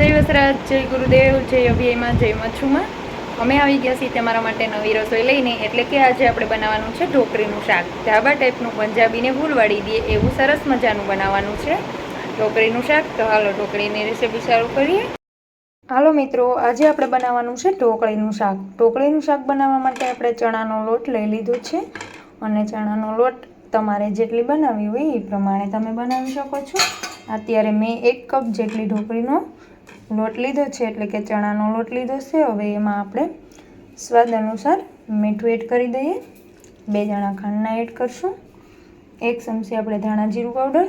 જય વસરાજ, જય ગુરુદેવ, જય અભિયમાં, જય મચ્છુમાં. અમે આવી ગયા છીએ તમારા માટે નવી રસોઈ લઈને. એટલે કે આજે આપણે બનાવવાનું છે ઢોકળીનું શાક. ઢાબા ટાઈપનું, પંજાબીને ભૂલવાડી દે એવું સરસ મજાનું બનાવવાનું છે ઢોકળીનું શાક. તો હાલો ઢોકળીની રેસીપી ચાલુ કરીએ. હાલો મિત્રો, આજે આપણે બનાવવાનું છે ઢોકળીનું શાક. ઢોકળીનું શાક બનાવવા માટે આપણે ચણાનો લોટ લઈ લીધો છે અને ચણાનો લોટ તમારે જેટલી બનાવવી હોય એ પ્રમાણે તમે બનાવી શકો છો. અત્યારે મેં 1 કપ જેટલી ઢોકળીનો લોટ લીધો છે, એટલે કે ચણાનો લોટ લીધો છે. હવે એમાં આપણે સ્વાદ અનુસાર મીઠું એડ કરી દઈએ, 2 દાણા ખાંડના એડ કરશું, 1 ચમચી આપણે ધાણા જીરું પાવડર,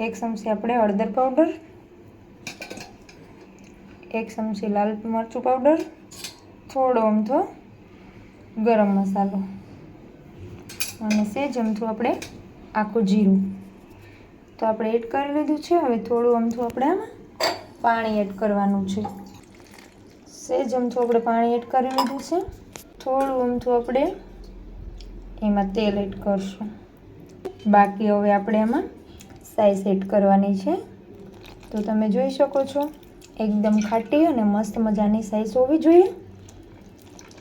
1 ચમચી આપણે હળદર પાવડર, 1 ચમચી લાલ મરચું પાવડર, થોડો અમથો ગરમ મસાલો અને સેજ અમથું આપણે આખું જીરું તો આપણે એડ કરી લીધું છે. હવે થોડું અમથું આપણે આમાં પાણી એડ કરવાનું છે. સેજ અમથું આપણે પાણી એડ કરી લીધું છે. થોડું અમથું આપણે એમાં તેલ એડ કરશું. બાકી હવે આપણે એમાં સાઈઝ એડ કરવાની છે. તો તમે જોઈ શકો છો એકદમ ખાટી અને મસ્ત મજાની સાઈઝ હોવી જોઈએ.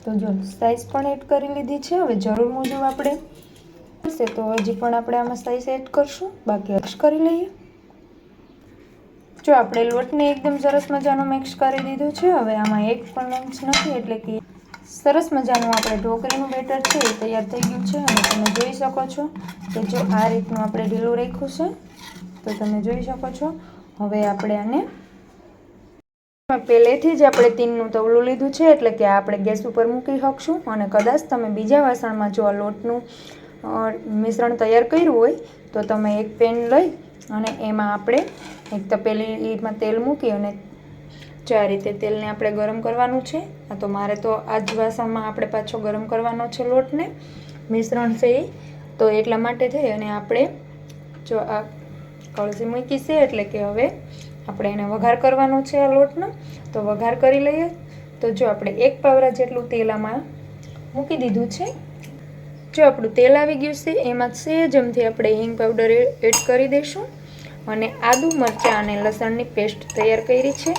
તો જો સાઈઝ પણ એડ કરી લીધી છે. હવે જરૂર મુજબ આપણે તો હજી પણ આપણે આમાં સાઈઝ એડ કરશું. બાકી મિક્સ કરી લઈએ. જો આપણે લોટને એકદમ સરસ મજાનો મિક્સ કરી દીધું છે. હવે આમાં એક પણ લમ્સ નથી, એટલે કે સરસ મજાનું આપણે ઢોકળીનું બેટર છે એ તૈયાર થઈ ગયું છે. અને તમે જોઈ શકો છો કે જો આ રીતનું આપણે ઢીલું રાખ્યું છે, તો તમે જોઈ શકો છો. હવે આપણે આને પહેલેથી જ આપણે તીનનું તવલું લીધું છે, એટલે કે આપણે ગેસ ઉપર મૂકી શકશું. અને કદાચ તમે બીજા વાસણમાં જો આ લોટનું મિશ્રણ તૈયાર કર્યું હોય તો તમે એક પેન લઈ અને એમાં આપણે એક તપેલીમાં તેલ મૂકી અને જો આ રીતે તેલને આપણે ગરમ કરવાનું છે. તો મારે તો આ જ વાસણમાં આપણે પાછો ગરમ કરવાનો છે લોટને, મિશ્રણ છે એ. તો એટલા માટે થઈ અને આપણે જો આ કળસી મૂકી છે, એટલે કે હવે આપણે એને વઘાર કરવાનો છે આ લોટનો. તો વઘાર કરી લઈએ. તો જો આપણે 1 પાવરા જેટલું તેલ આમાં મૂકી દીધું છે. જો આપણું તેલ આવી ગયું છે, એમાં સેજ અમથી આપણે હિંગ પાવડર એડ કરી દઈશું. અને આદુ, મરચાં અને લસણની પેસ્ટ તૈયાર કરી છે,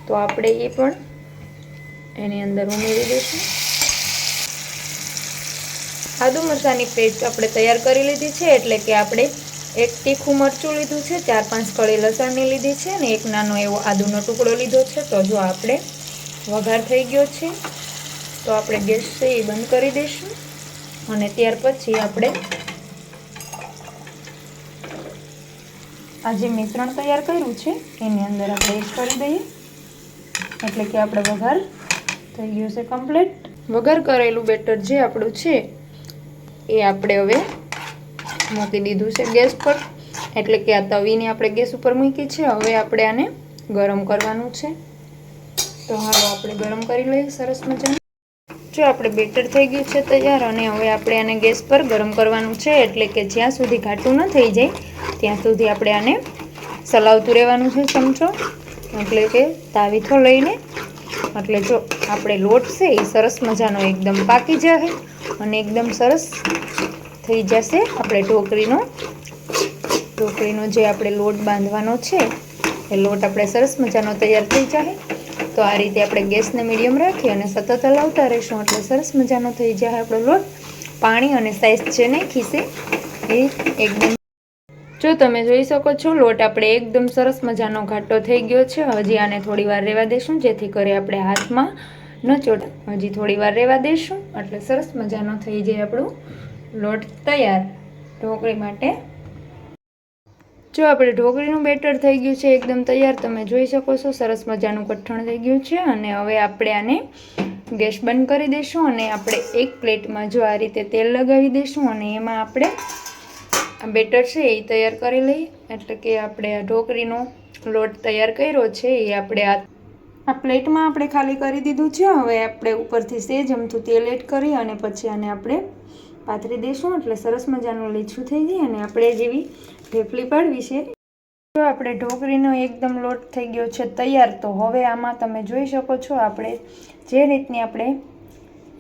તો આપણે એ પણ એની અંદર ઉમેરી દઈશું. આદુ મરચાંની પેસ્ટ આપણે તૈયાર કરી લીધી છે, એટલે કે આપણે 1 તીખું મરચું લીધું છે, 4-5 કળી લસણની લીધી છે અને 1 નાનો એવો આદુનો ટુકડો લીધો છે. તો જો આપણે વઘાર થઈ ગયો છે, તો આપણે ગેસ છે એ બંધ કરી દઈશું. અને ત્યાર પછી આપણે આ જે મિશ્રણ તૈયાર કર્યું છે એની અંદર આપણે એડ કરી દઈએ, એટલે કે આપણે વઘાર થઈ ગયો છે કમ્પ્લીટ. વઘાર કરેલું બેટર જે આપણું છે એ આપણે હવે મૂકી દીધું છે ગેસ પર, એટલે કે આ તવીને આપણે ગેસ ઉપર મૂકી છે. હવે આપણે આને ગરમ કરવાનું છે. તો હાલો આપણે ગરમ કરી લઈએ સરસ મજાનું. જો આપણે બેટર થઈ ગયું છે તૈયાર, અને હવે આપણે આને ગેસ પર ગરમ કરવાનું છે, એટલે કે જ્યાં સુધી ઘાટું ન થઈ જાય ત્યાં સુધી આપણે આને ચલાવતું રહેવાનું છે ચમચો, એટલે કે તાવીથો લઈને. એટલે જો આપણે લોટ છે એ સરસ મજાનો એકદમ પાકી જશે અને એકદમ સરસ થઈ જશે. આપણે ઢોકળીનો જે આપણે લોટ બાંધવાનો છે એ લોટ આપણે સરસ મજાનો તૈયાર થઈ જશે. તો આ રીતે આપણે ગેસને મીડિયમ રાખી અને સતત હલાવતા રહીશું, એટલે સરસ મજાનો થઈ જાય આપણો લોટ. પાણી અને સાઈઝ છે ને ખીસે એ એકદમ જો તમે જોઈ શકો છો લોટ આપણે એકદમ સરસ મજાનો ઘાટો થઈ ગયો છે. હજી આને થોડી વાર રહેવા દેશું, જેથી કરી આપણે હાથમાં ન ચોટે. હજી થોડી વાર રહેવા દેશું એટલે સરસ મજાનો થઈ જાય આપણું લોટ તૈયાર ઢોકળી માટે. જો આપણે ઢોકળીનું બેટર થઈ ગયું છે એકદમ તૈયાર, તમે જોઈ શકો છો સરસ મજાનું કઠણ થઈ ગયું છે. અને હવે આપણે આને ગેસ બંધ કરી દઈશું અને આપણે એક પ્લેટમાં જો આ રીતે તેલ લગાવી દઈશું અને એમાં આપણે આ બેટર છે એ તૈયાર કરી લઈએ. એટલે કે આપણે આ ઢોકળીનો લોટ તૈયાર કર્યો છે એ આપણે આ પ્લેટમાં આપણે ખાલી કરી દીધું છે. હવે આપણે ઉપરથી સેજ અમથું તેલ એડ કરી અને પછી આને આપણે પાથરી દઈશું, એટલે સરસ મજાનું લીચું થઈ જાય અને આપણે જેવી ઢેફલી પાડવી છે. જો આપણે ઢોકળીનો એકદમ લોટ થઈ ગયો છે તૈયાર. તો હવે આમાં તમે જોઈ શકો છો આપણે જે રીતની આપણે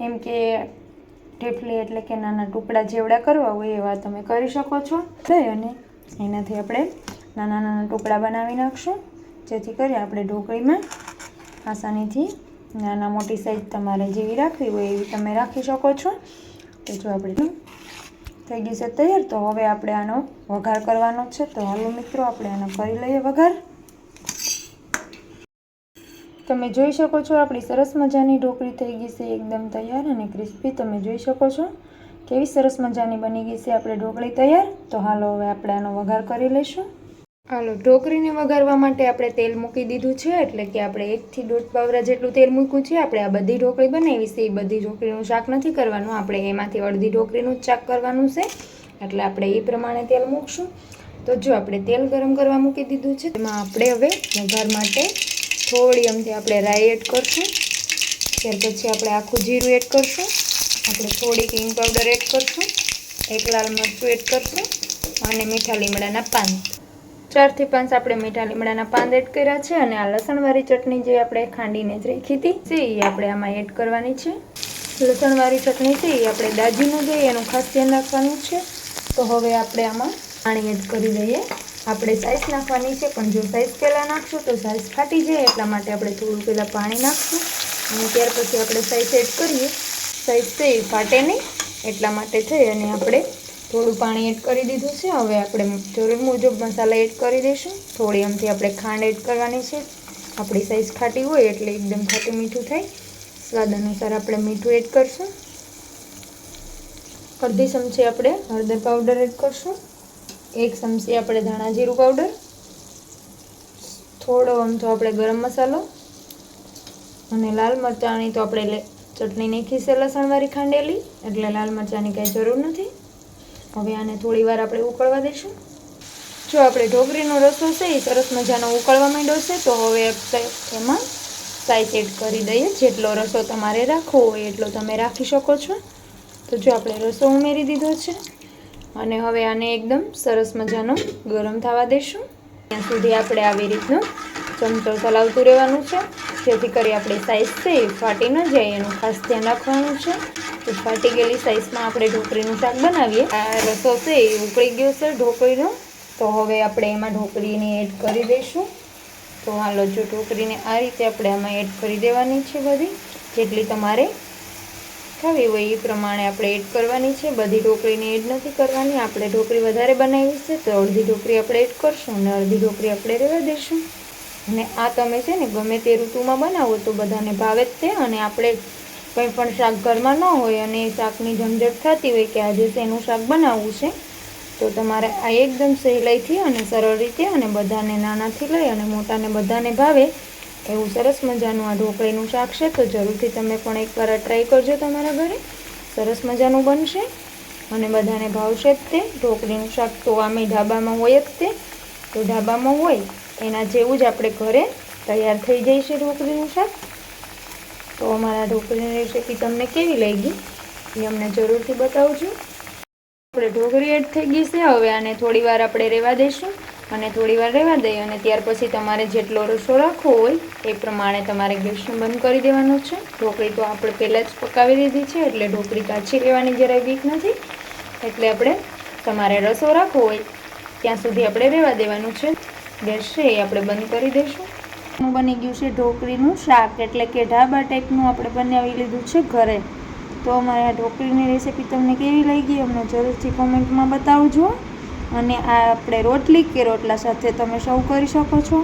એમ કે ઢેફલી એટલે કે નાના ટુકડા જેવડા કરવા હોય એવા તમે કરી શકો છો. અને એનાથી આપણે નાના નાના ટુકડા બનાવી નાખશું. જેથી કરી આપણે ઢોકળીમાં આસાનીથી નાના મોટી સાઈઝ તમારે જેવી રાખવી હોય એવી તમે રાખી શકો છો। તો જો આપણે થઈ ગઈ છે તૈયાર। તો હવે આપણે આનો વઘાર કરવાનો છે। તો હાલો મિત્રો આપણે આનો કરી લઈએ વઘાર। તમે જોઈ શકો છો આપણી સરસ મજાની ઢોકળી થઈ ગઈ છે એકદમ તૈયાર અને ક્રિસ્પી। તમે જોઈ શકો છો કેવી સરસ મજાની બની ગઈ છે આપણે ઢોકળી તૈયાર। તો હાલો હવે આપણે આનો વઘાર કરી લઈશું। હાલો ઢોકળીને વઘારવા માટે આપણે તેલ મૂકી દીધું છે, એટલે કે આપણે 1 થી 1.5 પાવરા જેટલું તેલ મૂક્યું છે। આપણે આ બધી ઢોકળી બનાવી છે એ બધી ઢોકળીનું શાક નથી કરવાનું, આપણે એમાંથી અડધી ઢોકળીનું જ શાક કરવાનું છે, એટલે આપણે એ પ્રમાણે તેલ મૂકશું। તો જો આપણે તેલ ગરમ કરવા મૂકી દીધું છે, એમાં આપણે હવે વઘાર માટે થોડી અમથી આપણે રાઈ એડ કરશું, ત્યાર પછી આપણે આખું જીરું એડ કરશું, આપણે થોડીક હિંગ પાવડર એડ કરશું, 1 લાલ મરચું એડ કરશું અને મીઠા લીમડાના પાન 4 થી 5 આપણે મીઠા લીમડાના પાન એડ કર્યા છે। અને આ લસણવાળી ચટણી જે આપણે ખાંડીને જ રાખી હતી એ આપણે આમાં એડ કરવાની છે। લસણવાળી ચટણી છે એ આપણે દાજી ન દઈએ એનું ખાસ ધ્યાન રાખવાનું છે। તો હવે આપણે આમાં પાણી એડ કરી દઈએ। આપણે સાઈઝ નાખવાની છે, પણ જો સાઈઝ પહેલાં નાખશું તો સાઈઝ ફાટી જાય, એટલા માટે આપણે થોડું પહેલાં પાણી નાખશું અને ત્યાર પછી આપણે સાઈઝ એડ કરીએ। સાઈઝ છે એ ફાટે નહીં એટલા માટે થઈ અને આપણે થોડું પાણી એડ કરી દીધું છે। હવે આપણે જરૂર મુજબ મસાલા એડ કરી દઈશું। થોડી અમથી આપણે ખાંડ એડ કરવાની છે, આપણી સાઈઝ ખાટી હોય એટલે એકદમ ખાટું મીઠું થાય। સ્વાદ અનુસાર આપણે મીઠું એડ કરશું। અડધી ચમચી આપણે હળદર પાવડર એડ કરશું, 1 ચમચી આપણે ધાણા જીરું પાવડર, થોડો અમથો આપણે ગરમ મસાલો અને લાલ મરચાંની તો આપણે ચટણી નાખી છે લસણવાળી ખાંડેલી, એટલે લાલ મરચાંની કાંઈ જરૂર નથી। હવે આને થોડી વાર આપણે ઉકળવા દઈશું। જો આપણે ઢોકળીનો રસો છે એ સરસ મજાનો ઉકળવા માંડ્યો છે, તો હવે એમાં સાઈઝ એડ કરી દઈએ। જેટલો રસો તમારે રાખવો હોય એટલો તમે રાખી શકો છો। તો જો આપણે રસો ઉમેરી દીધો છે અને હવે આને એકદમ સરસ મજાનો ગરમ થવા દઈશું। ત્યાં સુધી આપણે આવી રીતનું ચમચો ચલાવતું રહેવાનું છે, જેથી કરી આપણી સાઈઝ છે એ ફાટી ન જાય એનું ખાસ ધ્યાન રાખવાનું છે। તો ફાટી ગયેલી સાઈઝમાં આપણે ઢોકળીનું શાક બનાવીએ। આ રસો છે એ ઉકળી ગયો છે ઢોકળીનો, તો હવે આપણે એમાં ઢોકળીને એડ કરી દઈશું। તો હાલો જો ઢોકળીને આ રીતે આપણે આમાં એડ કરી દેવાની છે, બધી જેટલી તમારે ખાવી હોય એ પ્રમાણે આપણે એડ કરવાની છે। બધી ઢોકળીને એડ નથી કરવાની, આપણે ઢોકળી વધારે બનાવી છે તો અડધી ઢોકળી આપણે એડ કરશું અને અડધી ઢોકળી આપણે રહેવા દઈશું। અને આ તમે છે ને ગમે તે ઋતુમાં બનાવો તો બધાને ભાવે જ તે। અને આપણે કંઈ પણ શાક ઘરમાં ન હોય અને શાકની ઝંઝટ થતી હોય કે આજે શેનું શાક બનાવવું છે, તો તમારે આ એકદમ સહેલાઈથી અને સરળ રીતે અને બધાને નાનાથી લઈ અને મોટાને બધાને ભાવે એવું સરસ મજાનું આ ઢોકળીનું શાક છે। તો જરૂરથી તમે પણ એકવાર ટ્રાય કરજો તમારા ઘરે, સરસ મજાનું બનશે અને બધાને ભાવશે જ તે। ઢોકળીનું શાક તો આમે ઢાબામાં હોય જ તે, તો ઢાબામાં હોય એના જેવું જ આપણે ઘરે તૈયાર થઈ જાય છે ઢોકળીનું શાક। તો અમારા ઢોકળીની રેસીપી તમને કેવી લાગી એ અમને જરૂરથી બતાવજો। આપણે ઢોકળી એડ થઈ ગઈ છે, હવે આને થોડી વાર આપણે રહેવા દઈશું અને થોડી વાર રહેવા દઈએ અને ત્યાર પછી તમારે જેટલો રસો રાખવો હોય એ પ્રમાણે તમારે ગેસને બંધ કરી દેવાનો છે। ઢોકળી તો આપણે પહેલાં જ પકાવી દીધી છે, એટલે ઢોકળી કાચી રહેવાની જરાય બીક નથી, એટલે આપણે તમારે રસો રાખવો હોય ત્યાં સુધી આપણે રહેવા દેવાનું છે। ગેસ છે એ આપણે બંધ કરી દઈશું। બની ગયું છે ઢોકળીનું શાક, એટલે કે ઢાબા ટાઈપનું આપણે બનાવી લીધું છે ઘરે। તો અમારી આ ઢોકળીની રેસીપી તમને કેવી લાગી અમને જરૂરથી કોમેન્ટમાં બતાવજો। અને આ આપણે રોટલી કે રોટલા સાથે તમે સર્વ કરી શકો છો।